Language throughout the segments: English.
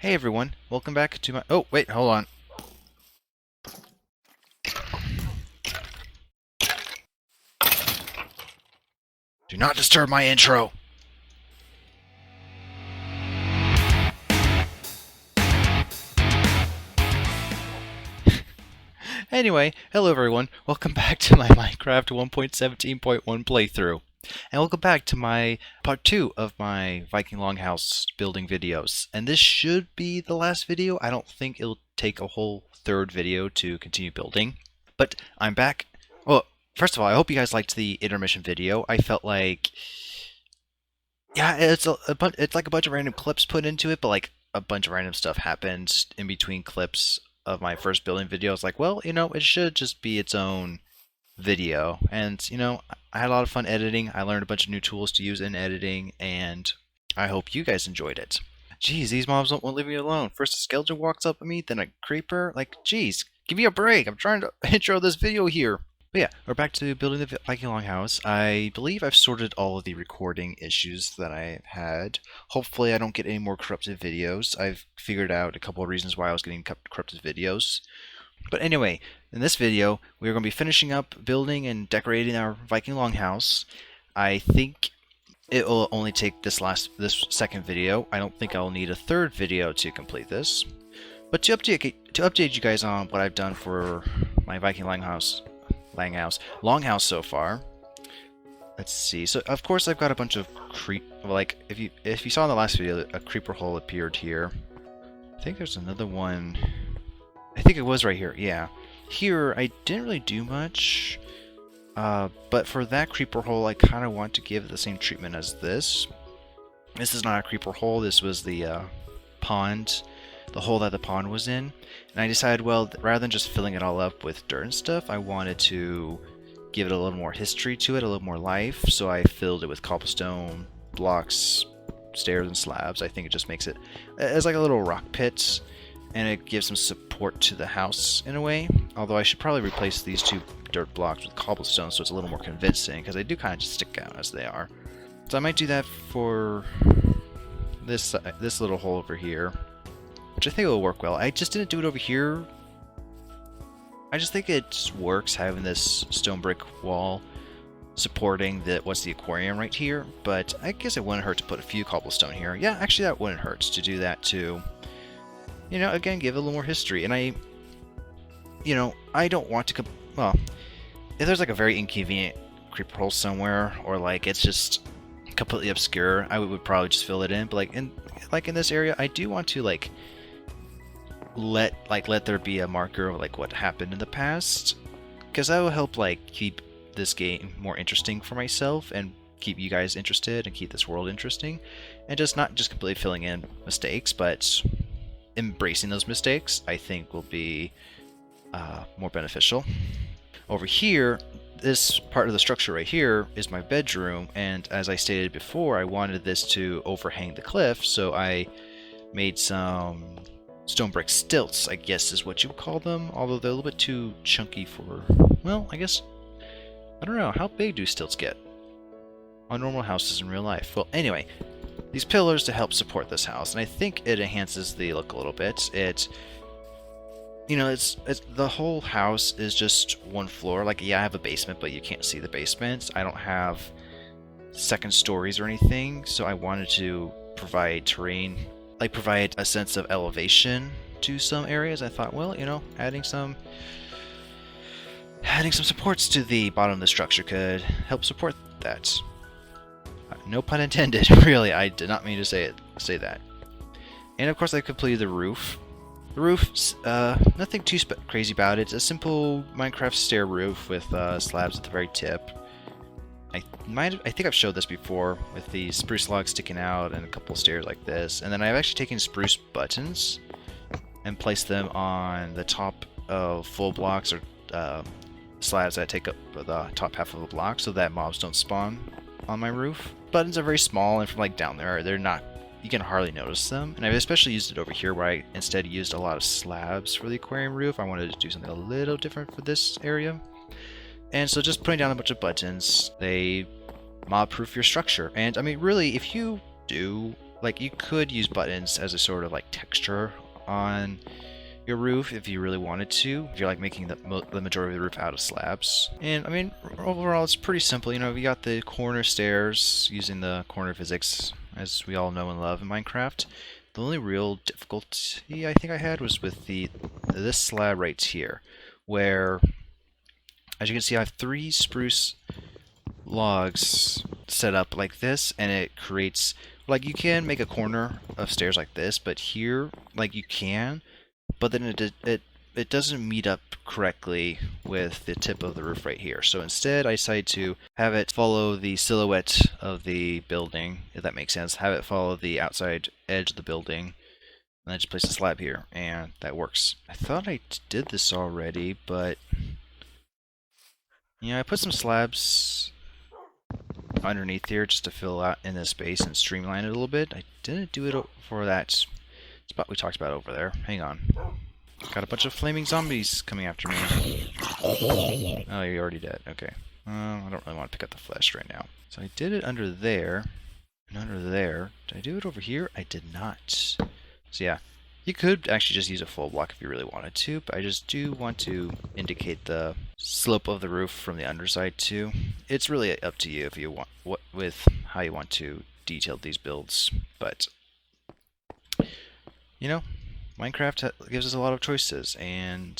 Hey everyone, welcome back to my— oh, wait, hold on. Do not disturb my intro! Anyway, hello everyone, welcome back to my Minecraft 1.17.1 playthrough. And welcome back to my part 2 of my Viking Longhouse building videos. And this should be the last video. I don't think it'll take a whole third video to continue building. But I'm back. Well, first of all, I hope you guys liked the intermission video. I felt like, yeah, it's it's like a bunch of random clips put into it, but like a bunch of random stuff happened in between clips of my first building video. I was like, well, it should just be its own video. And, I had a lot of fun editing. I learned a bunch of new tools to use in editing, and I hope you guys enjoyed it. Jeez, these mobs won't leave me alone. First a skeleton walks up at me, then a creeper. Like, jeez, give me a break. I'm trying to intro this video here. But yeah, we're back to building the Viking Longhouse. I believe I've sorted all of the recording issues that I've had. Hopefully I don't get any more corrupted videos. I've figured out a couple of reasons why I was getting corrupted videos. But anyway, in this video, we're going to be finishing up building and decorating our Viking Longhouse. I think it will only take this second video. I don't think I'll need a third video to complete this. But to update you guys on what I've done for my Viking Longhouse so far. Let's see. So of course I've got a bunch of like if you saw in the last video, a creeper hole appeared here. I think there's another one. I think it was right here. Yeah. Here I didn't really do much. But for that creeper hole, I kind of want to give it the same treatment as this. This is not a creeper hole. This was the pond. The hole that the pond was in. And I decided, well, rather than just filling it all up with dirt and stuff, I wanted to give it a little more history to it, a little more life. So I filled it with cobblestone, blocks, stairs, and slabs. I think it just makes it as like a little rock pit, and it gives some support to the house in a way. Although I should probably replace these two dirt blocks with cobblestone so it's a little more convincing, because they do kind of just stick out as they are. So I might do that for this little hole over here, which I think will work well. I just didn't do it over here. I just think it works having this stone brick wall supporting what's the aquarium right here, but I guess it wouldn't hurt to put a few cobblestone here. Yeah, actually that wouldn't hurt to do that too. Again, give it a little more history. And I don't want to, well, if there's like a very inconvenient creeper hole somewhere, or like it's just completely obscure, I would probably just fill it in. But like in this area, I do want to let there be a marker of like what happened in the past, because that will help like keep this game more interesting for myself and keep you guys interested and keep this world interesting, and just not just completely filling in mistakes, but embracing those mistakes, I think will be more beneficial. Over here, this part of the structure right here is my bedroom, and as I stated before, I wanted this to overhang the cliff, so I made some stone brick stilts, I guess is what you would call them, although they're a little bit too chunky for, well, I guess, I don't know, how big do stilts get on normal houses in real life? Well, anyway, these pillars to help support this house, and I think it enhances the look a little bit. It's the whole house is just one floor. Like, yeah, I have a basement, but you can't see the basement. I don't have second stories or anything, so I wanted to provide terrain, like provide a sense of elevation to some areas. I thought, well, adding some supports to the bottom of the structure could help support that. No pun intended, really. I did not mean to say that. And of course, I completed the roof. The roof's nothing too crazy about it. It's a simple Minecraft stair roof with slabs at the very tip. I think I've showed this before with the spruce logs sticking out and a couple of stairs like this. And then I've actually taken spruce buttons and placed them on the top of full blocks or slabs that take up the top half of the block so that mobs don't spawn on my roof. Buttons are very small, and from like down there, they're not, you can hardly notice them. And I've especially used it over here where I instead used a lot of slabs for the aquarium roof. I wanted to do something a little different for this area. And so just putting down a bunch of buttons, they mob proof your structure. And I mean, really, if you do like you could use buttons as a sort of like texture on your roof if you really wanted to, if you're like making the majority of the roof out of slabs. And I mean, overall it's pretty simple. You know, we got the corner stairs using the corner physics as we all know and love in Minecraft. The only real difficulty I think I had was with this slab right here, where as you can see I have 3 spruce logs set up like this, and it creates, like, you can make a corner of stairs like this, but here, like, you can, but then it doesn't meet up correctly with the tip of the roof right here. So instead I decided to have it follow the silhouette of the building, if that makes sense. Have it follow the outside edge of the building, and I just place a slab here, and that works. I thought I did this already, but yeah, I put some slabs underneath here just to fill out in this space and streamline it a little bit. I didn't do it for that spot we talked about over there. Hang on. Got a bunch of flaming zombies coming after me. Oh, you're already dead. Okay. I don't really want to pick up the flesh right now. So I did it under there and under there. Did I do it over here? I did not. So yeah, you could actually just use a full block if you really wanted to, but I just do want to indicate the slope of the roof from the underside too. It's really up to you if you want with how you want to detail these builds, but you know, Minecraft gives us a lot of choices, and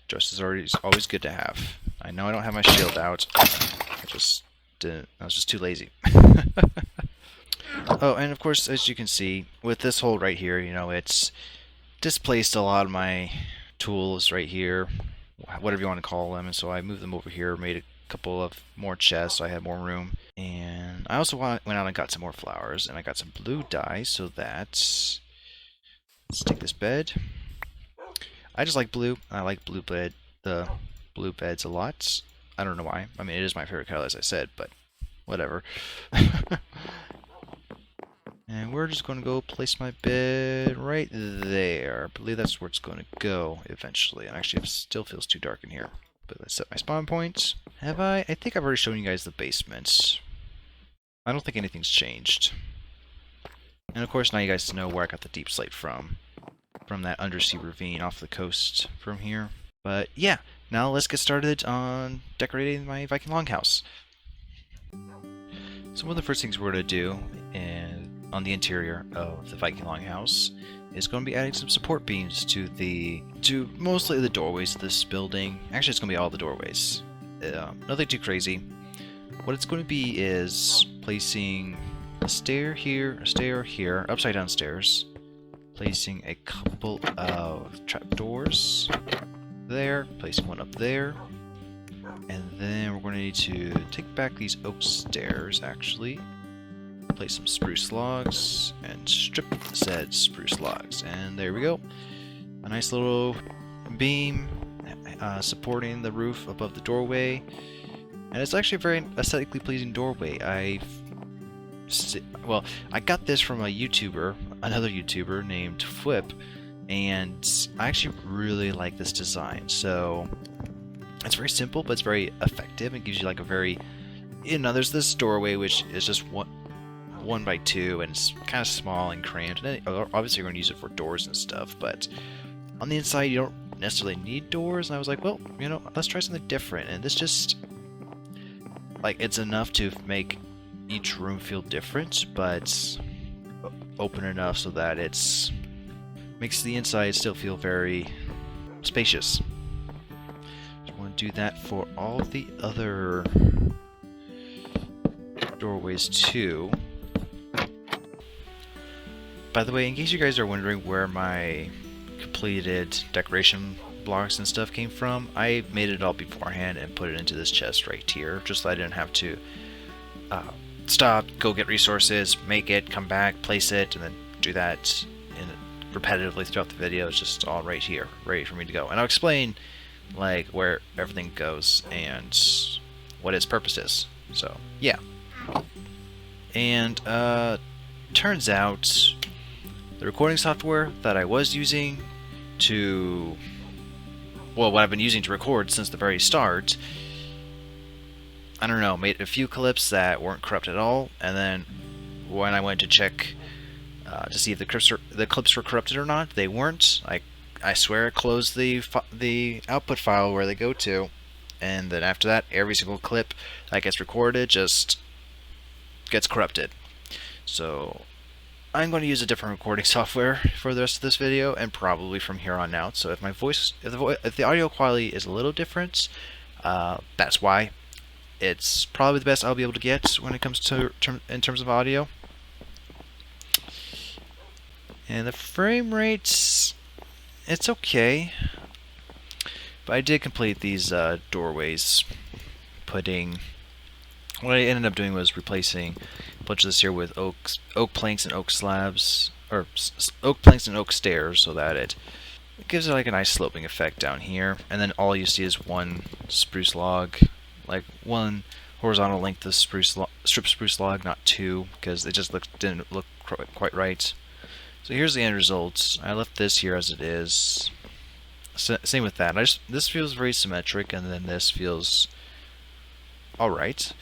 choices are always good to have. I know I don't have my shield out. I was just too lazy. Oh, and of course, as you can see, with this hole right here, you know, it's displaced a lot of my tools right here, whatever you want to call them, and so I moved them over here, made a couple of more chests so I had more room. And I also went out and got some more flowers, and I got some blue dye so that... Let's take this bed. I just like blue. I like the blue beds a lot. I don't know why. I mean, it is my favorite color, as I said, but whatever. And we're just going to go place my bed right there. I believe that's where it's going to go eventually. And actually, it still feels too dark in here. But let's set my spawn points. Have I? I think I've already shown you guys the basement. I don't think anything's changed. And of course, now you guys know where I got the deep slate from that undersea ravine off the coast from here. But yeah, now let's get started on decorating my Viking Longhouse. So one of the first things we're going to do on the interior of the Viking Longhouse is going to be adding some support beams to mostly the doorways of this building. Actually, it's going to be all the doorways. Nothing too crazy. What it's going to be is placing a stair here, upside down stairs, placing a couple of trapdoors there, placing one up there, and then we're going to need to take back these oak stairs, actually, place some spruce logs, and strip said spruce logs, and there we go. A nice little beam supporting the roof above the doorway, and it's actually a very aesthetically pleasing doorway. I got this from another YouTuber named Flip, and I actually really like this design. So it's very simple, but it's very effective. It gives you like a very, there's this doorway which is just 1 by 2, and it's kind of small and cramped. And then, obviously, you're going to use it for doors and stuff, but on the inside, you don't necessarily need doors. And I was like, well, let's try something different. And this just, like, it's enough to make each room feel different, but open enough so that makes the inside still feel very spacious. So I want to do that for all the other doorways too. By the way, in case you guys are wondering where my completed decoration blocks and stuff came from, I made it all beforehand and put it into this chest right here, just so I didn't have to stop, go get resources, make it, come back, place it, and then do that repetitively throughout the video. It's just all right here, ready for me to go. And I'll explain like where everything goes and what its purpose is. So yeah. And turns out the recording software that I was using what I've been using to record since the very start, I don't know, made a few clips that weren't corrupt at all, and then when I went to check to see if the clips were corrupted or not. They weren't. I swear I closed the output file where they go to, and then after that, every single clip that gets recorded just gets corrupted. So I'm going to use a different recording software for the rest of this video, and probably from here on out. So if if the audio quality is a little different, that's why. It's probably the best I'll be able to get when it comes to in terms of audio. And the frame rates, it's okay. But I did complete these doorways. What I ended up doing was replacing a bunch of this here with oak planks and oak slabs, or oak planks and oak stairs, so that it gives it like a nice sloping effect down here. And then all you see is one spruce log, like one horizontal length of strip spruce log, not two, because it just didn't look quite right. So here's the end results. I left this here as it is. Same with that. This feels very symmetric, and then this feels all right.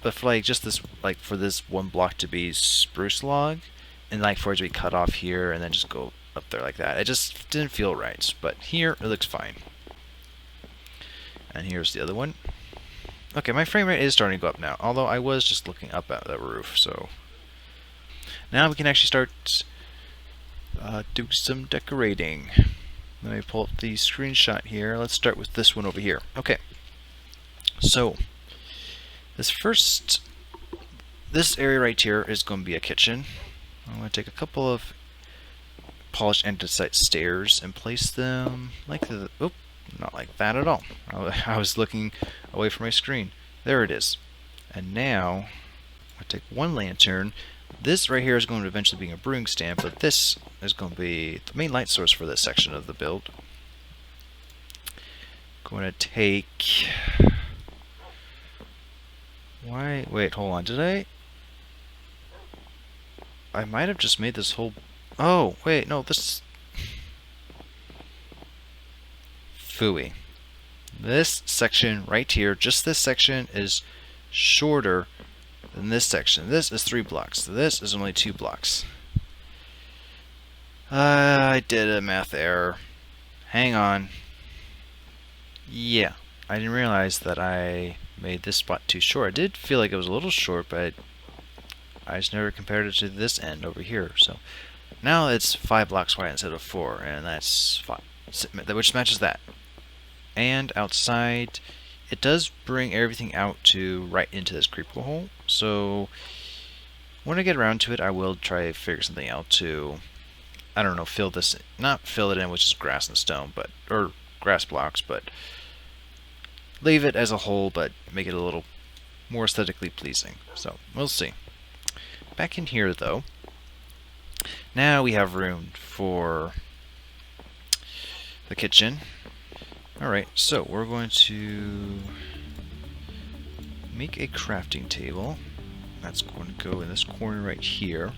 But for like just this, like for this one block to be spruce log, and like for it to be cut off here and then just go up there like that, it just didn't feel right. But here it looks fine. And here's the other one. Okay, my frame rate is starting to go up now, although I was just looking up at the roof. So now we can actually start do some decorating. Let me pull up the screenshot here. Let's start with this one over here. Okay, so this area right here is going to be a kitchen. I'm going to take a couple of polished andesite stairs and place them like not like that at all. I was looking away from my screen. There it is. And now I take one lantern. This right here is going to eventually be a brewing stand, but this is going to be the main light source for this section of the build. Going to take... Wait, hold on. I might have just made this whole... Oh, wait, no, this... Phooey. This section right here, just this section, is shorter than this section. This is 3 blocks. This is only 2 blocks. I did a math error. Hang on. Yeah, I didn't realize that I made this spot too short. I did feel like it was a little short, but I just never compared it to this end over here. So now it's 5 blocks wide instead of 4, and that's 5, which matches that. And outside, it does bring everything out to right into this creeper hole. So when I get around to it, I will try to figure something out to, I don't know, not fill it in with just grass and stone, or grass blocks, but leave it as a whole, but make it a little more aesthetically pleasing. So we'll see. Back in here, though, now we have room for the kitchen. Alright, so we're going to make a crafting table. That's going to go in this corner right here.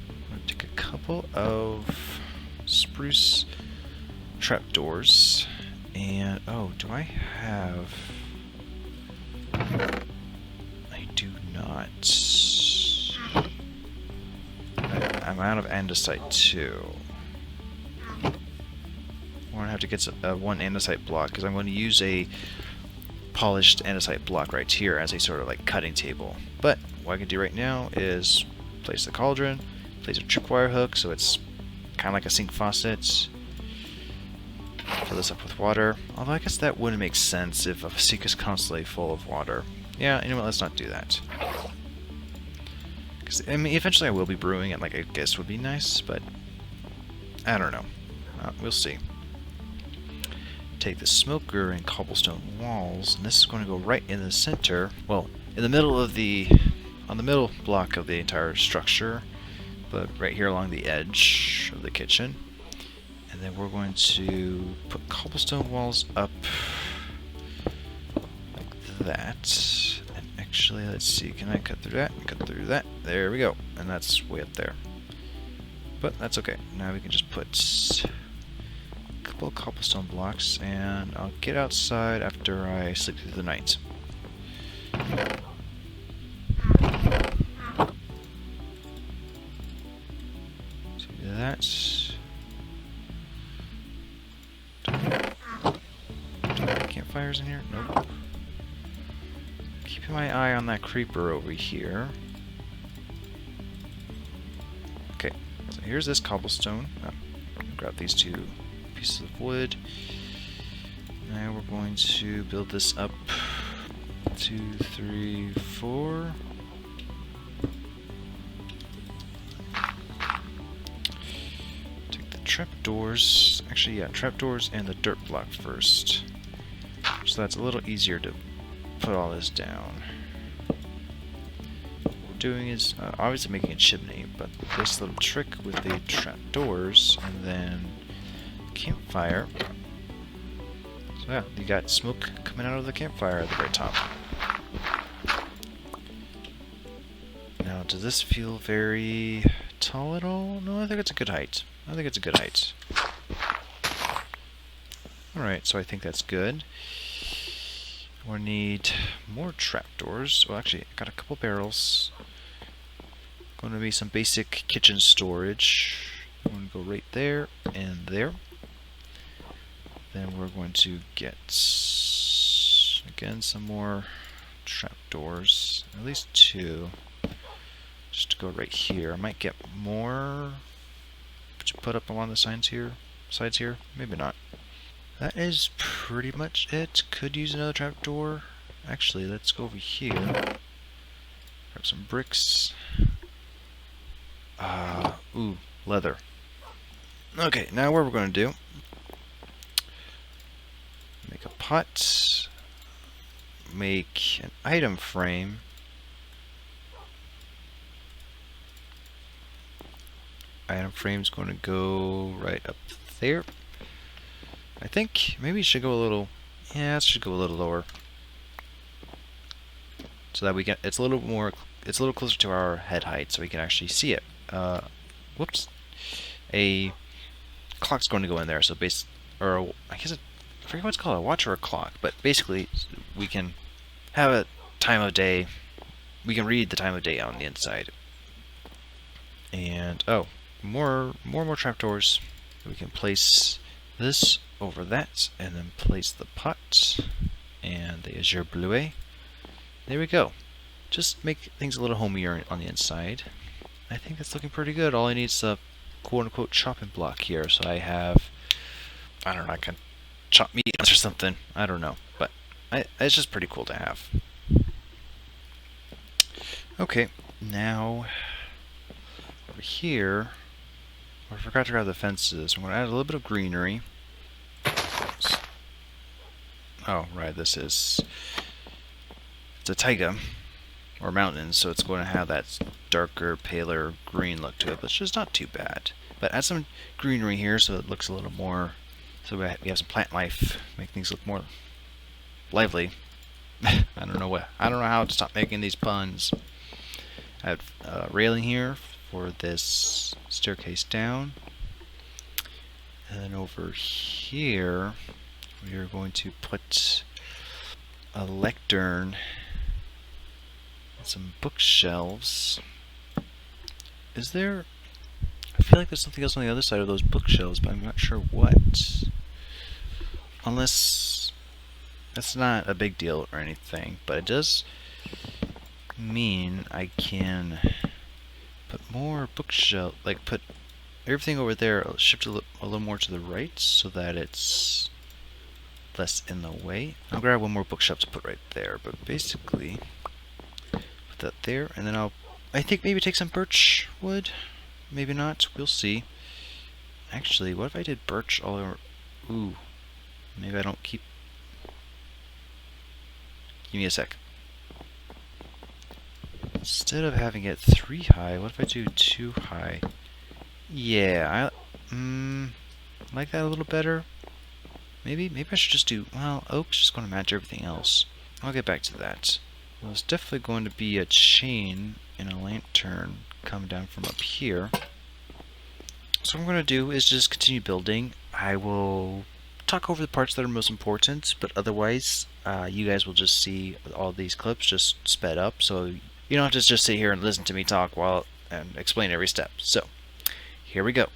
I'm going to take a couple of spruce trapdoors. And, oh, do I have... I do not. I'm out of andesite too. I'm going to have to get one andesite block, because I'm going to use a polished andesite block right here as a sort of like cutting table. But what I can do right now is place the cauldron, place a tripwire hook so it's kind of like a sink faucet. Fill this up with water. Although I guess that wouldn't make sense if a sink is constantly full of water. Yeah, you know what, let's not do that. Because, I mean, eventually I will be brewing it, like I guess would be nice, but I don't know. We'll see. Take the smoker and cobblestone walls, and this is going to go right in the center, well, in the middle of on the middle block of the entire structure, but right here along the edge of the kitchen. And then we're going to put cobblestone walls up like that. And actually, let's see, can I cut through that? Cut through that. There we go. And that's way up there. But that's okay. Now we can just put a couple of cobblestone blocks, and I'll get outside after I sleep through the night. that. Campfires in here? Nope. Keeping my eye on that creeper over here. Okay, so here's this cobblestone. Grab these 2 pieces of wood. Now we're going to build this up. 2, 3, 4. Take the trapdoors. Actually, yeah, trapdoors and the dirt block first. So that's a little easier to put all this down. What we're doing is obviously making a chimney, but this little trick with the trapdoors and then campfire. So yeah, you got smoke coming out of the campfire at the very top. Now, does this feel very tall at all? No, I think it's a good height. I think it's a good height. Alright, so I think that's good. We'll need more trapdoors. Well, actually, I got a couple barrels. Going to be some basic kitchen storage. I'm going to go right there and there. Then we're going to get, again, some more trapdoors. At least 2. Just to go right here. I might get more to put up along the sides here. Maybe not. That is pretty much it. Could use another trapdoor. Actually, let's go over here. Grab some bricks. Ooh, leather. Okay, now what we're going to do. Make a pot. Make an item frame. Item frame's going to go right up there. I think maybe it should go a little, yeah, it should go a little lower. So that we get, it's a little more, it's a little closer to our head height so we can actually see it. Whoops. A clock's going to go in there, so I guess I forget what it's called, a watch or a clock, but basically we can have a time of day, we can read the time of day on the inside. And, oh, more trapdoors. We can place this over that, and then place the pot and the azure bleuet. There we go. Just make things a little homier on the inside. I think that's looking pretty good. All I need is a quote-unquote chopping block here, so I have, I don't know, I can chop meat or something. I don't know, but it's just pretty cool to have. Okay, now over here, I forgot to grab the fences. I'm going to add a little bit of greenery. Oh, right, it's a taiga, or mountain, so it's going to have that darker, paler green look to it, but it's just not too bad. But add some greenery here so it looks a little more, so we have some plant life, make things look more lively. I don't know how to stop making these puns. I have a railing here for this staircase down. And then over here, we are going to put a lectern and some bookshelves. Is there... I feel like there's something else on the other side of those bookshelves, but I'm not sure what. Unless... that's not a big deal or anything, but it does mean I can put more bookshelf, like put everything over there, shift a little more to the right so that it's less in the way. I'll grab one more bookshelf to put right there, but basically put that there, and then I think maybe take some birch wood, maybe not, we'll see. Actually, what if I did birch all over? Ooh, maybe I don't keep. Give me a sec. Instead of having it 3 high, what if I do 2 high? Yeah, I like that a little better. Maybe I should just do, well, oak's just going to match everything else. I'll get back to that. Well, it's definitely going to be a chain and a lantern coming down from up here. So what I'm going to do is just continue building. I will talk over the parts that are most important, but otherwise, you guys will just see all these clips just sped up, so you don't have to just sit here and listen to me talk and explain every step. So, here we go.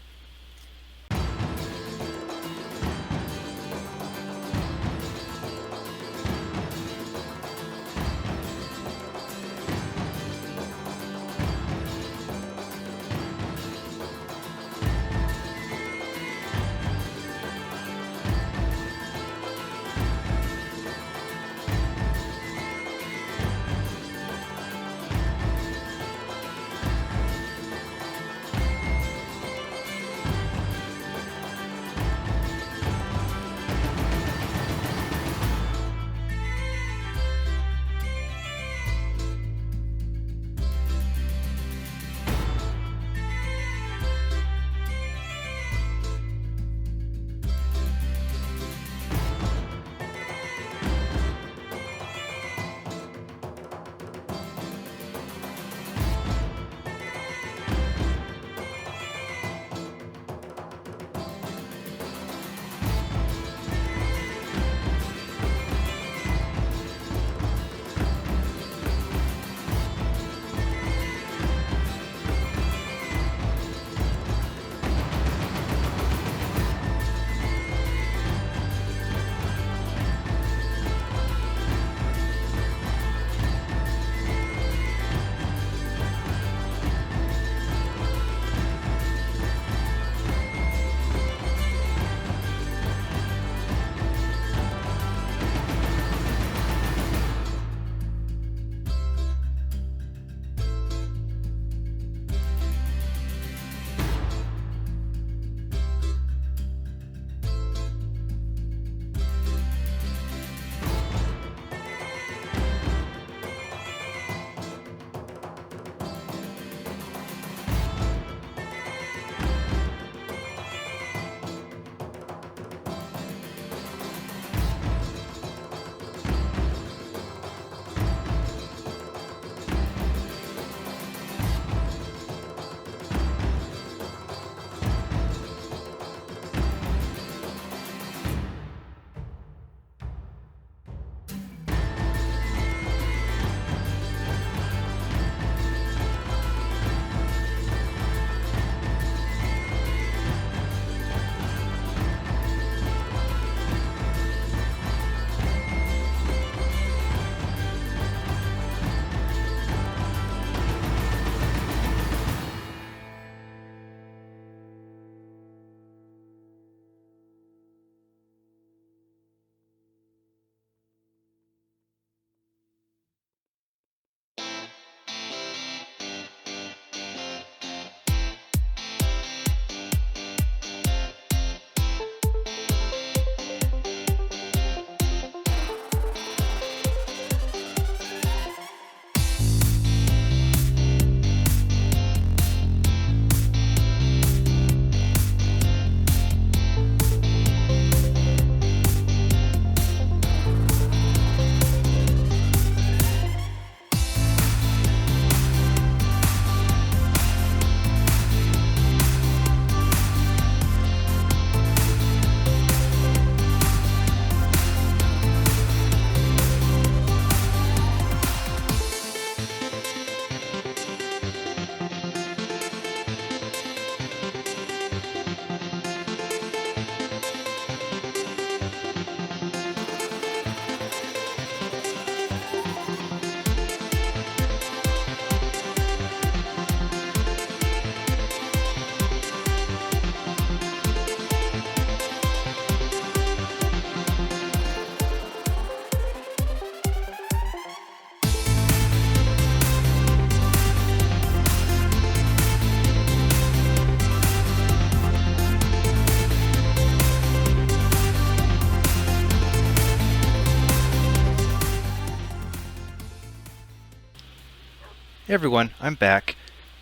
Hey everyone, I'm back.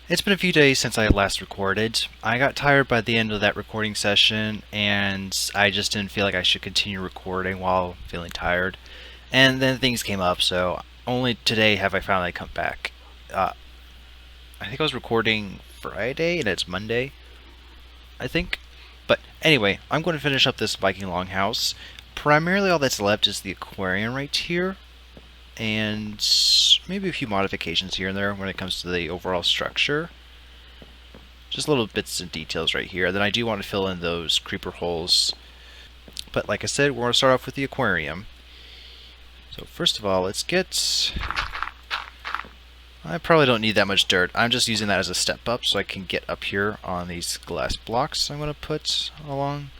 It's been a few days since I last recorded. I got tired by the end of that recording session, and I just didn't feel like I should continue recording while feeling tired. And then things came up, so only today have I finally come back. I think I was recording Friday, and it's Monday, I think. But anyway, I'm going to finish up this Viking Longhouse. Primarily all that's left is the aquarium right here, and maybe a few modifications here and there when it comes to the overall structure. Just little bits and details right here. Then I do want to fill in those creeper holes. But like I said, we're going to start off with the aquarium. So first of all, let's get... I probably don't need that much dirt. I'm just using that as a step up so I can get up here on these glass blocks I'm going to put along.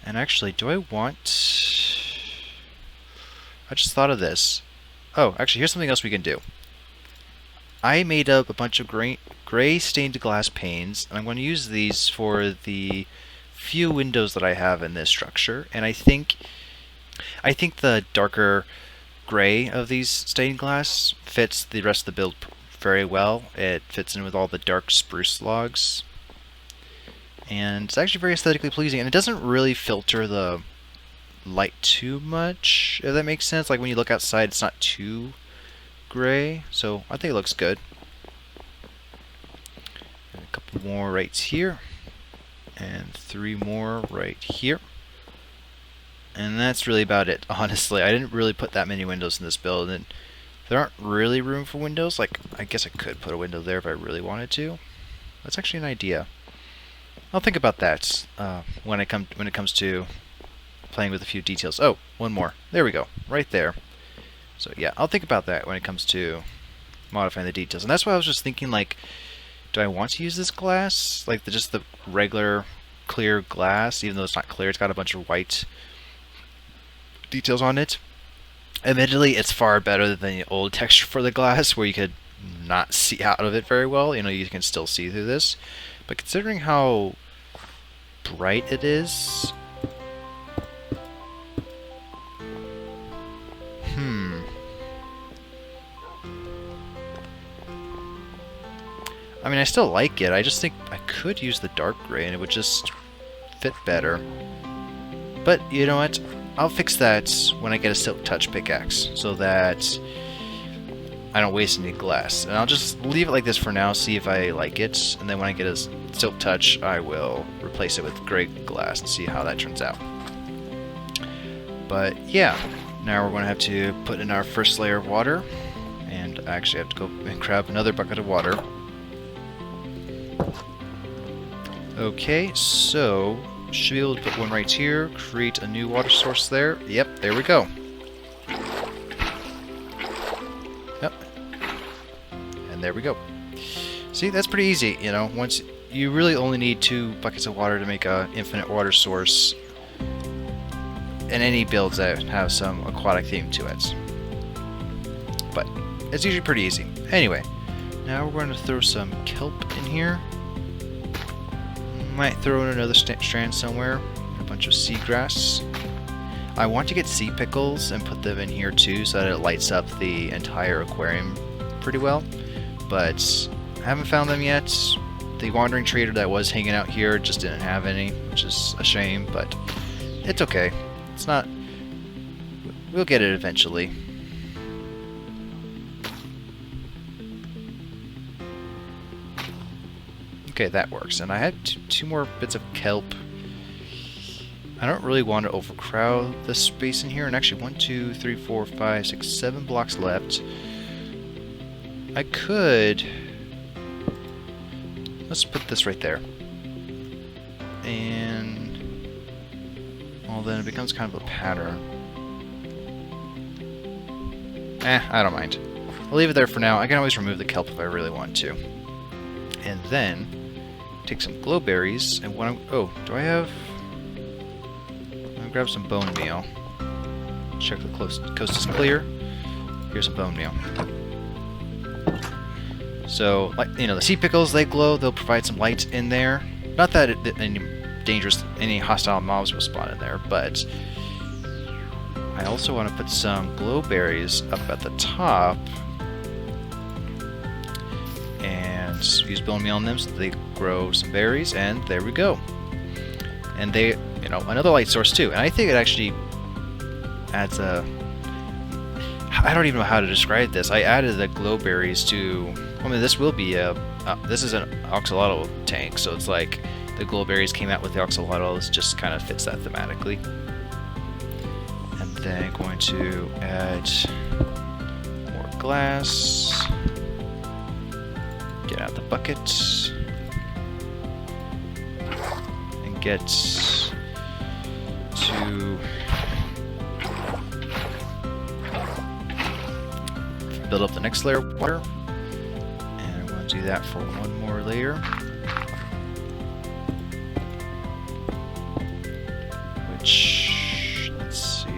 And actually, do I want... I just thought of this. Oh, actually, here's something else we can do. I made up a bunch of gray stained glass panes, and I'm going to use these for the few windows that I have in this structure. And I think the darker gray of these stained glass fits the rest of the build very well. It fits in with all the dark spruce logs, and it's actually very aesthetically pleasing. And it doesn't really filter the light too much, if that makes sense. Like when you look outside, it's not too gray, so I think it looks good. And a couple more right here, and 3 more right here, and that's really about it. Honestly, I didn't really put that many windows in this build, and there aren't really room for windows. Like, I guess I could put a window there if I really wanted to. That's actually an idea. I'll think about that when it comes to playing with a few details. Oh, one more. There we go. Right there. So yeah, I'll think about that when it comes to modifying the details. And that's why I was just thinking, like, do I want to use this glass? Like, just the regular clear glass, even though it's not clear, it's got a bunch of white details on it. Admittedly, it's far better than the old texture for the glass, where you could not see out of it very well. You know, you can still see through this. But considering how bright it is... I mean, I still like it. I just think I could use the dark gray and it would just fit better. But you know what? I'll fix that when I get a silk touch pickaxe so that I don't waste any glass. And I'll just leave it like this for now, see if I like it. And then when I get a silk touch, I will replace it with gray glass and see how that turns out. But yeah, now we're going to have to put in our first layer of water. And I actually have to go and grab another bucket of water. Okay, so should be able to put one right here, create a new water source there. Yep, there we go. Yep. And there we go. See, that's pretty easy, you know. Once you really only need 2 buckets of water to make an infinite water source in any builds that have some aquatic theme to it. But it's usually pretty easy. Anyway, now we're going to throw some kelp in here. Might throw in another strand somewhere, a bunch of seagrass. I want to get sea pickles and put them in here too so that it lights up the entire aquarium pretty well, but I haven't found them yet. The wandering trader that was hanging out here just didn't have any, which is a shame, but it's okay. It's not... We'll get it eventually. Okay, that works. And I had 2 more bits of kelp. I don't really want to overcrowd the space in here. And actually, 1, 2, 3, 4, 5, 6, 7 blocks left. I could... Let's put this right there. And... Well, then it becomes kind of a pattern. I don't mind. I'll leave it there for now. I can always remove the kelp if I really want to. And then... take some glowberries, and what oh, do I have... I'm gonna grab some bone meal. Check the coast is clear. Here's some bone meal. So, like, you know, the sea pickles, they glow, they'll provide some light in there. Not that any hostile mobs will spawn in there, but I also want to put some glowberries up at the top and use bone meal on them so they grow some berries, and there we go. And they, you know, another light source too. And I think it actually adds a... I don't even know how to describe this. I added the glow berries to... I mean, this will be a... this is an axolotl tank, so it's like the glow berries came out with the axolotls, just kind of fits that thematically. And then going to add more glass. Get out the bucket. And get to build up the next layer of water. And I'm going to do that for one more layer. Which, let's see.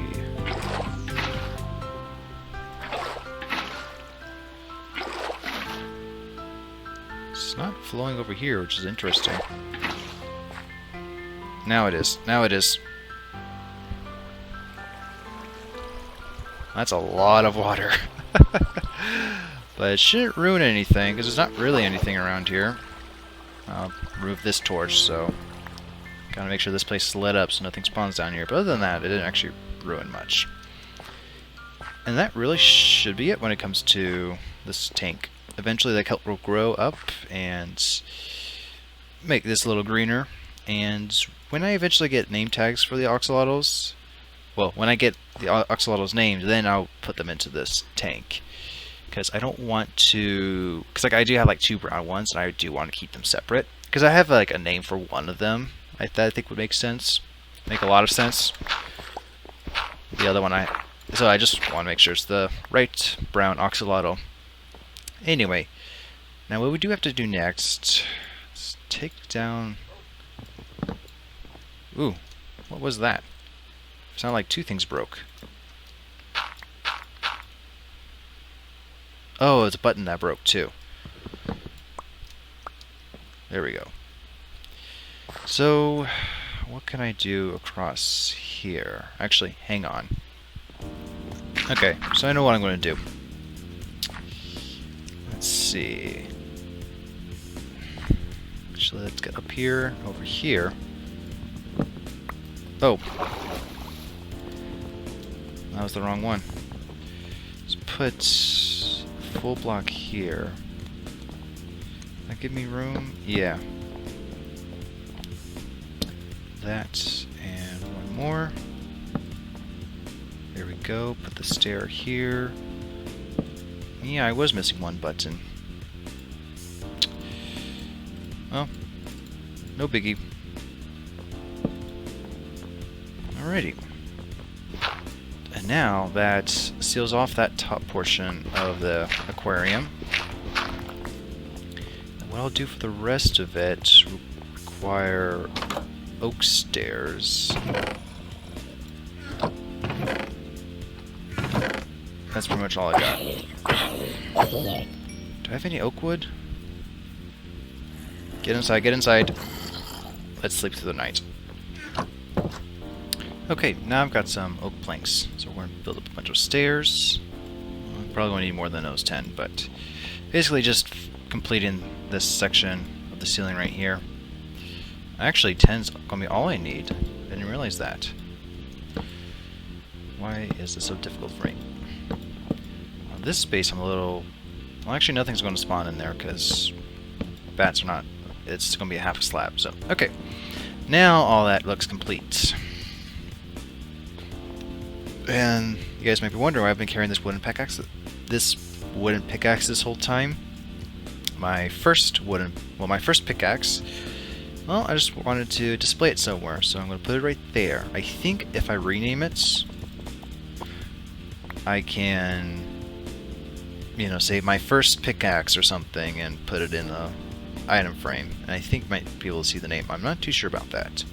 It's not flowing over here, which is interesting. Now it is. Now it is. That's a lot of water. But it shouldn't ruin anything, because there's not really anything around here. I'll remove this torch, so... Gotta make sure this place is lit up so nothing spawns down here. But other than that, it didn't actually ruin much. And that really should be it when it comes to this tank. Eventually the kelp will grow up and make this a little greener. And when I eventually get name tags for the axolotls, well, when I get the axolotls named, then I'll put them into this tank. Because I don't want to... Because like, I do have like 2 brown ones, and I do want to keep them separate. Because I have like a name for one of them. I think would make sense. Make a lot of sense. The other one so I just want to make sure it's the right brown axolotl. Anyway, now what we do have to do next is take down... Ooh, what was that? It sounded like 2 things broke. Oh, it's a button that broke too. There we go. So, what can I do across here? Actually, hang on. Okay, so I know what I'm going to do. Let's see. Actually, let's get up here, over here. Oh. That was the wrong one. Let's put full block here. That give me room? Yeah. That, and one more. There we go. Put the stair here. Yeah, I was missing one button. Oh, no biggie. Alrighty. And now that seals off that top portion of the aquarium. And what I'll do for the rest of it require oak stairs. That's pretty much all I got. Do I have any oak wood? Get inside, get inside. Let's sleep through the night. Okay, now I've got some oak planks. So we're going to build up a bunch of stairs. I'm probably going to need more than those 10, but basically just completing this section of the ceiling right here. Actually, 10's going to be all I need. I didn't realize that. Why is this so difficult for me? Well, this space I'm a little... Well, actually nothing's going to spawn in there because bats are not... It's going to be a half a slab, so... Okay. Now all that looks complete. And you guys might be wondering why I've been carrying this wooden pickaxe this whole time. My first pickaxe... Well, I just wanted to display it somewhere, so I'm going to put it right there. I think if I rename it, I can, you know, say my first pickaxe or something and put it in the item frame. And I think might be able to see the name. I'm not too sure about that.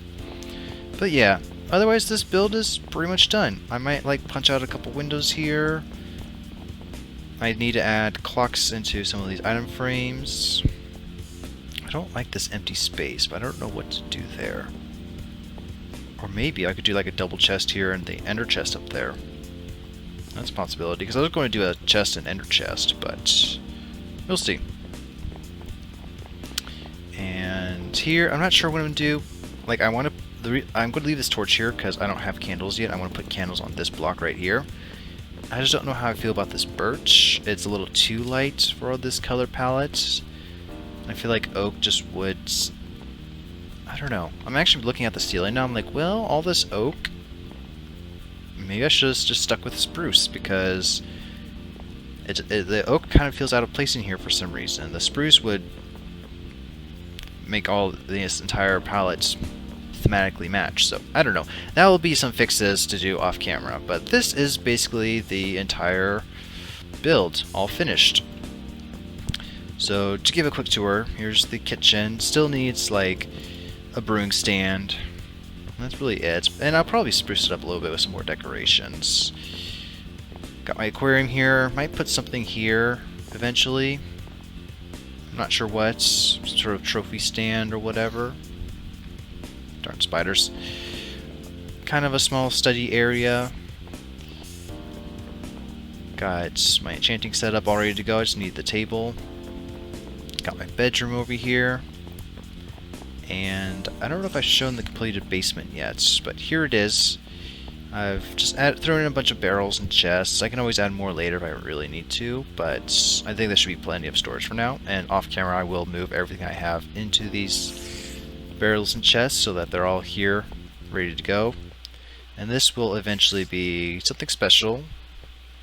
But yeah, otherwise this build is pretty much done. I might like punch out a couple windows here. I need to add clocks into some of these item frames. I don't like this empty space, but I don't know what to do there. Or maybe I could do like a double chest here and the ender chest up there. That's a possibility, because I was going to do a chest and ender chest, but we'll see. So here, I'm not sure what I'm gonna do. Like, I'm gonna leave this torch here because I don't have candles yet. I want to put candles on this block right here. I just don't know how I feel about this birch. It's a little too light for this color palette. I feel like oak just would... I don't know. I'm actually looking at the ceiling now. I'm like, well, all this oak... Maybe I should have just stuck with spruce because the oak kind of feels out of place in here for some reason. The spruce would make all this entire palette thematically match. So I don't know. That will be some fixes to do off camera. But this is basically the entire build, all finished. So to give a quick tour, here's the kitchen. Still needs like a brewing stand. That's really it. And I'll probably spruce it up a little bit with some more decorations. Got my aquarium here. Might put something here eventually. I'm not sure what. Some sort of trophy stand or whatever. Darn spiders. Kind of a small study area. Got my enchanting setup all ready to go. I just need the table. Got my bedroom over here. And I don't know if I've shown the completed basement yet, but here it is. I've just thrown in a bunch of barrels and chests. I can always add more later if I really need to, but I think there should be plenty of storage for now. And off camera I will move everything I have into these barrels and chests so that they're all here, ready to go. And this will eventually be something special.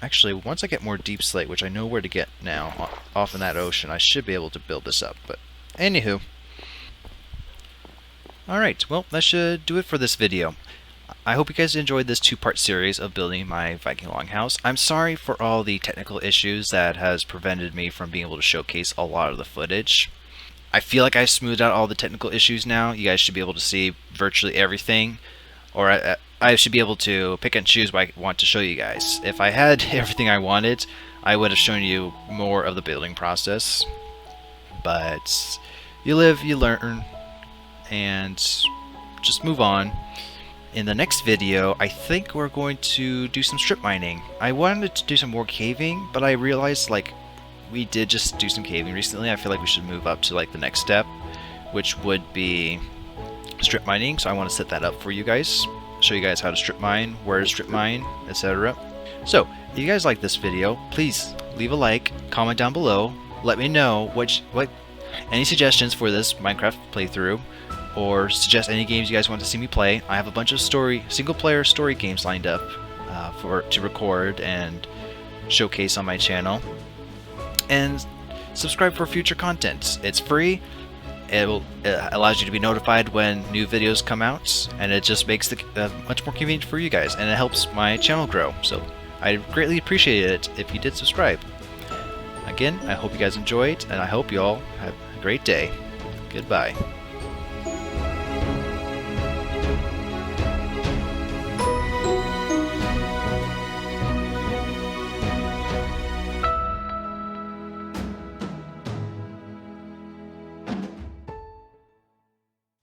Actually, once I get more deep slate, which I know where to get now, off in that ocean, I should be able to build this up. But anywho. Alright, well, that should do it for this video. I hope you guys enjoyed this two-part series of building my Viking Longhouse. I'm sorry for all the technical issues that has prevented me from being able to showcase a lot of the footage. I feel like I've smoothed out all the technical issues now. You guys should be able to see virtually everything. Or I should be able to pick and choose what I want to show you guys. If I had everything I wanted, I would have shown you more of the building process. But you live, you learn, and just move on. In the next video, I think we're going to do some strip mining. I wanted to do some more caving, but I realized like we did just do some caving recently. I feel like we should move up to like the next step, which would be strip mining. So I want to set that up for you guys, show you guys how to strip mine, where to strip mine, etc. So if you guys like this video, please leave a like, comment down below, let me know what any suggestions for this Minecraft playthrough, or suggest any games you guys want to see me play. I have a bunch of single-player story games lined up to record and showcase on my channel. And subscribe for future content. It's free. It allows you to be notified when new videos come out, and it just makes it much more convenient for you guys, and it helps my channel grow. So I greatly appreciate it if you did subscribe. Again, I hope you guys enjoyed, and I hope you all have a great day. Goodbye.